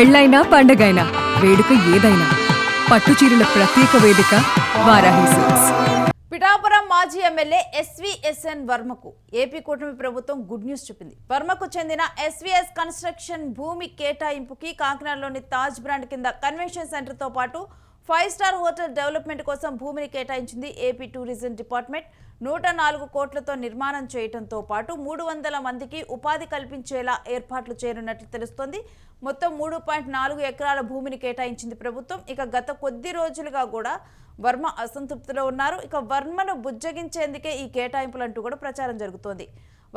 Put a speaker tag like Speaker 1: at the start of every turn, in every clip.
Speaker 1: పెళ్ళైనా పండగైనా వేడుక ఏదైనా పట్టుచీరల ప్రత్యేక వేదిక వారాహి సిల్క్స్.
Speaker 2: పిఠాపురం మాజీ ఎమ్మెల్యే ఎస్వీఎస్ఎన్ వర్మకు ఏపీ కూటమి ప్రభుత్వం గుడ్ న్యూస్ చెప్పింది. వర్మకు చెందిన ఎస్వీఎస్ కన్స్ట్రక్షన్ భూమి కేటాయింపుకి కాకినాడలోని తాజ్ బ్రాండ్ కింద కన్వెన్షన్ సెంటర్తో పాటు 5 స్టార్ హోటల్ డెవలప్మెంట్ కోసం భూమిని కేటాయించింది ఏపీ టూరిజం డిపార్ట్మెంట్. 104 కోట్లతో నిర్మాణం చేయడంతో పాటు 300 మందికి ఉపాధి కల్పించేలా ఏర్పాట్లు చేయనున్నట్లు తెలుస్తోంది. మొత్తం 3.4 ఎకరాల భూమిని కేటాయించింది ప్రభుత్వం. ఇక గత కొద్ది రోజులుగా కూడా వర్మ అసంతృప్తిలో ఉన్నారు. ఇక వర్మను బుజ్జగించేందుకే ఈ కేటాయింపులంటూ కూడా ప్రచారం జరుగుతోంది.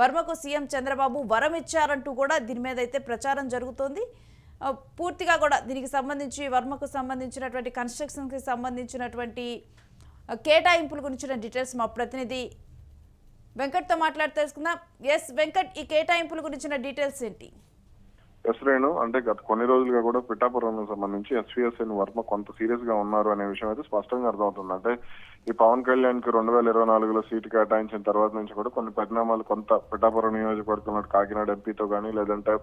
Speaker 2: వర్మకు సీఎం చంద్రబాబు వరం ఇచ్చారంటూ కూడా దీని మీద అయితే ప్రచారం జరుగుతోంది. పూర్తిగా కూడా దీనికి సంబంధించి వర్మకు సంబంధించినటువంటి కన్స్ట్రక్షన్కి సంబంధించినటువంటి కేటాయింపుల గురించిన డీటెయిల్స్ మా ప్రతినిధి వెంకట్తో మాట్లాడి తెలుసుకుందాం. ఎస్ వెంకట్, ఈ కేటాయింపుల గురించిన డీటెయిల్స్ ఏంటి?
Speaker 3: రేణు, అంటే గత కొన్ని రోజులుగా కూడా పిఠాపురం సంబంధించి ఎస్వీఎస్ఎన్ వర్మ కొంత సీరియస్ గా ఉన్నారు అనే విషయం అయితే స్పష్టంగా అర్థమవుతుంది. అంటే ఈ పవన్ కళ్యాణ్ కి 2024లో సీటు కేటాయించిన తర్వాత నుంచి కూడా కొన్ని పరిణామాలు కొంత పిఠాపురం నియోజకవర్గంలో కాకినాడ ఎంపీతో కానీ, లేదంటే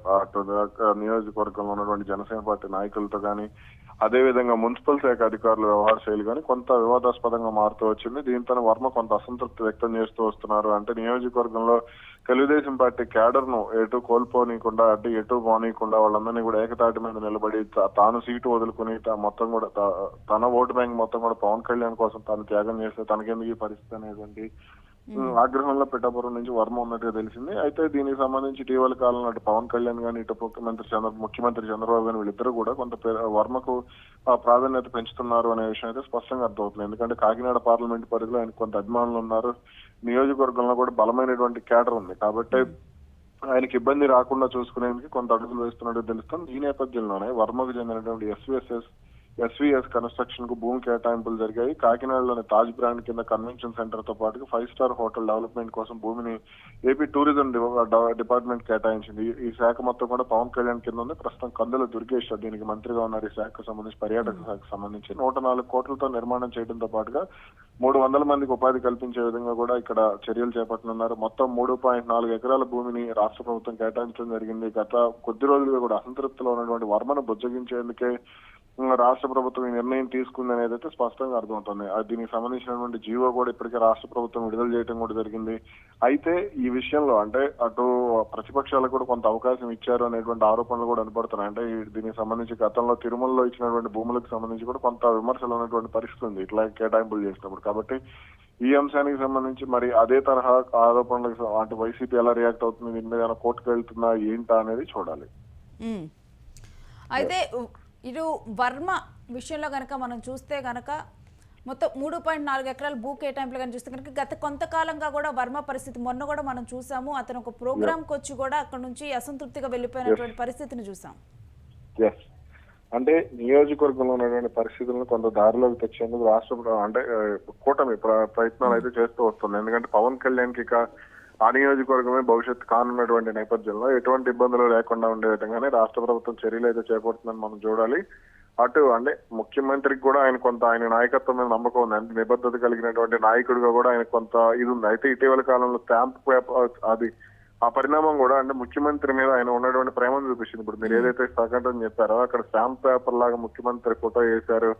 Speaker 3: నియోజకవర్గంలో ఉన్నటువంటి జనసేన పార్టీ నాయకులతో కానీ, అదే విధంగా మున్సిపల్ శాఖ అధికారుల వ్యవహార శైలి కానీ కొంత వివాదాస్పదంగా మారుతూ వచ్చింది. దీంతో వర్మ కొంత అసంతృప్తి వ్యక్తం చేస్తూ వస్తున్నారు. అంటే నియోజకవర్గంలో తెలుగుదేశం పార్టీ క్యాడర్ ను ఎటు కోల్పోనీయకుండా, అంటే ఎటు పోనీయకుండా వాళ్ళందరినీ కూడా ఏకతాటి మీద నిలబడి తాను సీటు వదులుకుని మొత్తం కూడా తన ఓటు బ్యాంక్ మొత్తం కూడా పవన్ కళ్యాణ్ కోసం తాను త్యాగం చేస్తే తనకెందుకు ఈ పరిస్థితి అనేటువంటి ఆగ్రహంలో పిఠాపురం నుంచి వర్మ ఉన్నట్టుగా తెలిసింది. అయితే దీనికి సంబంధించి ఇటీవల కాలంలో అటు పవన్ కళ్యాణ్ గానీ, ఇటు ముఖ్యమంత్రి చంద్రబాబు గానీ వీళ్ళిద్దరూ కూడా కొంత వర్మకు ప్రాధాన్యత పెంచుతున్నారు అనే విషయం అయితే స్పష్టంగా అర్థమవుతుంది. ఎందుకంటే కాకినాడ పార్లమెంట్ పరిధిలో ఆయనకు కొంత అభిమానులు ఉన్నారు. నియోజకవర్గంలో కూడా బలమైనటువంటి క్యాడర్ ఉంది. కాబట్టి ఆయనకి ఇబ్బంది రాకుండా చూసుకునేందుకు కొంత అడుగులు వేస్తున్నట్టు తెలుస్తుంది. ఈ నేపథ్యంలోనే వర్మకు చెందినటువంటి ఎస్వీఎస్ కన్స్ట్రక్షన్ కు భూమి కేటాయింపులు జరిగాయి. కాకినాడలోని తాజ్ బ్రాండ్ కింద కన్వెన్షన్ సెంటర్ తో పాటు 5 స్టార్ హోటల్ డెవలప్మెంట్ కోసం భూమిని ఏపీ టూరిజం డిపార్ట్మెంట్ కేటాయించింది. ఈ శాఖ మొత్తం కూడా పవన్ కళ్యాణ్ కింద ఉంది. ప్రస్తుతం కందుల దుర్గేష్ దీనికి మంత్రిగా ఉన్నారు. ఈ శాఖకు సంబంధించి పర్యాటక శాఖకు సంబంధించి 104 కోట్లతో నిర్మాణం చేయడంతో పాటుగా 300 మందికి ఉపాధి కల్పించే విధంగా కూడా ఇక్కడ చర్యలు చేపట్టనున్నారు. మొత్తం 3.4 ఎకరాల భూమిని రాష్ట్ర ప్రభుత్వం కేటాయించడం జరిగింది. గత కొద్ది రోజులుగా కూడా అసంతృప్తిలో ఉన్నటువంటి వర్మను బుజ్జగించేందుకే రాష్ట్ర ప్రభుత్వం ఈ నిర్ణయం తీసుకుంది అనేది అయితే స్పష్టంగా అర్థమవుతుంది. దీనికి సంబంధించినటువంటి జీవో కూడా ఇప్పటికే రాష్ట్ర ప్రభుత్వం విడుదల చేయడం కూడా జరిగింది. అయితే ఈ విషయంలో అంటే అటు ప్రతిపక్షాలకు కూడా కొంత అవకాశం ఇచ్చారు అనేటువంటి ఆరోపణలు కూడా వినపడుతున్నాయి. అంటే దీనికి సంబంధించి గతంలో తిరుమలలో ఇచ్చినటువంటి భూములకు సంబంధించి కూడా కొంత విమర్శలు ఉన్నటువంటి పరిస్థితి ఉంది ఇట్లా కేటాయింపులు చేసినప్పుడు. కాబట్టి ఈ అంశానికి సంబంధించి మరి అదే తరహా ఆరోపణలకు అంటే వైసీపీ ఎలా రియాక్ట్ అవుతుంది, దీని మీద కోర్టుకు వెళ్తుందా ఏంటా అనేది చూడాలి.
Speaker 2: అయితే ఇటు వర్మ విషయంలో కనుక మనం చూస్తే కనుక మొత్తం 3.4 ఎకరాల భూ కేటాయింపులు కానీ చూస్తే కనుక గత కొంతకాలంగా కూడా వర్మ పరిస్థితి మొన్న కూడా మనం చూసాము. అతను ఒక ప్రోగ్రామ్కి వచ్చి కూడా అక్కడ నుంచి అసంతృప్తిగా వెళ్ళిపోయినటువంటి పరిస్థితిని చూసాం.
Speaker 3: అంటే నియోజకవర్గంలో ఉన్నటువంటి పరిస్థితులను కొంత దారిలోకి తెచ్చేందుకు రాష్ట్ర అంటే కూటమి ప్రయత్నాలు అయితే చేస్తూ వస్తుంది. ఎందుకంటే పవన్ కళ్యాణ్ కి ఇక ఆ నియోజకవర్గమే భవిష్యత్తు కానున్నటువంటి నేపథ్యంలో ఎటువంటి ఇబ్బందులు లేకుండా ఉండే విధంగానే రాష్ట్ర ప్రభుత్వం చర్యలు అయితే చేపడుతుందని మనం చూడాలి. అటు అంటే ముఖ్యమంత్రికి కూడా ఆయన నాయకత్వం మీద నమ్మకం ఉంది. అంటే నిబద్ధత కలిగినటువంటి నాయకుడిగా కూడా ఆయన కొంత ఇది ఉంది. అయితే ఇటీవల కాలంలో స్టాంప్ పేపర్ ఆ పరిణామం కూడా అంటే ముఖ్యమంత్రి మీద ఆయన ఉన్నటువంటి ప్రేమను చూపిస్తుంది. ఇప్పుడు మీరు ఏదైతే స్వాగతం చెప్పారో అక్కడ స్టాంప్ పేపర్ లాగా ముఖ్యమంత్రి ఫోటో వేశారు.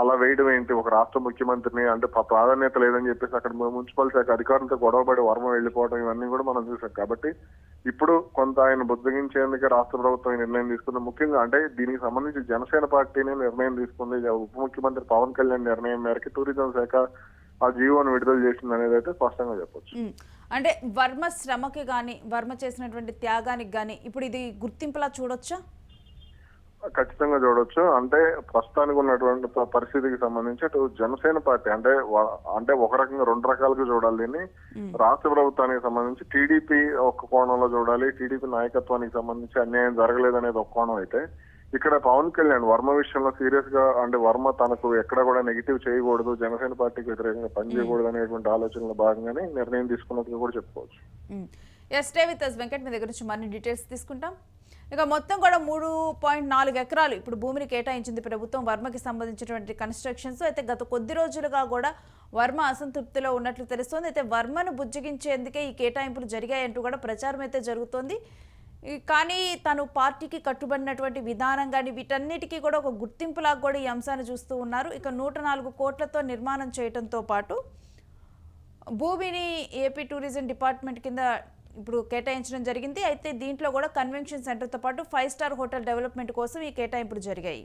Speaker 3: అలా వేయడం ఏంటి, ఒక రాష్ట్ర ముఖ్యమంత్రిని అంటే ప్రాధాన్యత లేదని చెప్పేసి అక్కడ మున్సిపల్ శాఖ అధికారులతో గొడవపడి వర్మ వెళ్లిపోవడం ఇవన్నీ కూడా మనం చూసాం. కాబట్టి ఇప్పుడు కొంత ఆయన బుద్ధగించేందుకే రాష్ట్ర ప్రభుత్వం ఈ నిర్ణయం తీసుకుంది. ముఖ్యంగా అంటే దీనికి సంబంధించి జనసేన పార్టీని నిర్ణయం తీసుకుంది. ఉప ముఖ్యమంత్రి పవన్ కళ్యాణ్ నిర్ణయం మేరకు టూరిజం శాఖ ఆ జీవోను విడుదల చేసింది అనేది అయితే స్పష్టంగా చెప్పొచ్చు.
Speaker 2: అంటే వర్మ శ్రమకి గాని, వర్మ చేసినటువంటి త్యాగానికి గాని ఇప్పుడు ఇది గుర్తింపులా చూడొచ్చా?
Speaker 3: ఖచ్చితంగా చూడొచ్చు. అంటే ప్రస్తుతానికి ఉన్నటువంటి పరిస్థితికి సంబంధించి అటు జనసేన పార్టీ అంటే ఒక రకంగా 2 రకాలుగా చూడాలి దీన్ని. రాష్ట్ర ప్రభుత్వానికి సంబంధించి టీడీపీ ఒక కోణంలో చూడాలి. టీడీపీ నాయకత్వానికి సంబంధించి అన్యాయం జరగలేదనేది ఒక కోణం అయితే, ఇక్కడ పవన్ కళ్యాణ్ వర్మ విషయంలో సీరియస్ గా అంటే వర్మ తనకు ఎక్కడ కూడా నెగిటివ్ చేయకూడదు, జనసేన పార్టీకి వ్యతిరేకంగా పనిచేయకూడదు అనేటువంటి ఆలోచనలో భాగంగానే నిర్ణయం తీసుకున్నట్టుగా కూడా చెప్పుకోవచ్చు.
Speaker 2: వెంకట్ మీ దగ్గర నుంచి మరిన్ని డీటెయిల్స్ తీసుకుంటాం. ఇక మొత్తం కూడా 3.4 ఎకరాలు ఇప్పుడు భూమిని కేటాయించింది ప్రభుత్వం వర్మకి సంబంధించినటువంటి కన్స్ట్రక్షన్స్. అయితే గత కొద్ది రోజులుగా కూడా వర్మ అసంతృప్తిలో ఉన్నట్లు తెలుస్తోంది. అయితే వర్మను బుజ్జగించేందుకే ఈ కేటాయింపులు జరిగాయంటూ కూడా ప్రచారం అయితే జరుగుతోంది. కానీ తను పార్టీకి కట్టుబడినటువంటి విధానం కానీ వీటన్నిటికీ కూడా ఒక గుర్తింపులాగా కూడా ఈ అంశాన్ని చూస్తూ ఉన్నారు. ఇక 104 కోట్లతో నిర్మాణం చేయడంతో పాటు భూమిని ఏపీ టూరిజం డిపార్ట్మెంట్ కింద ఇప్పుడు కేటాయించడం జరిగింది. అయితే దీంట్లో కూడా కన్వెన్షన్ సెంటర్తో పాటు 5 స్టార్ హోటల్ డెవలప్మెంట్ కోసం ఈ కేటాయింపులు జరిగాయి.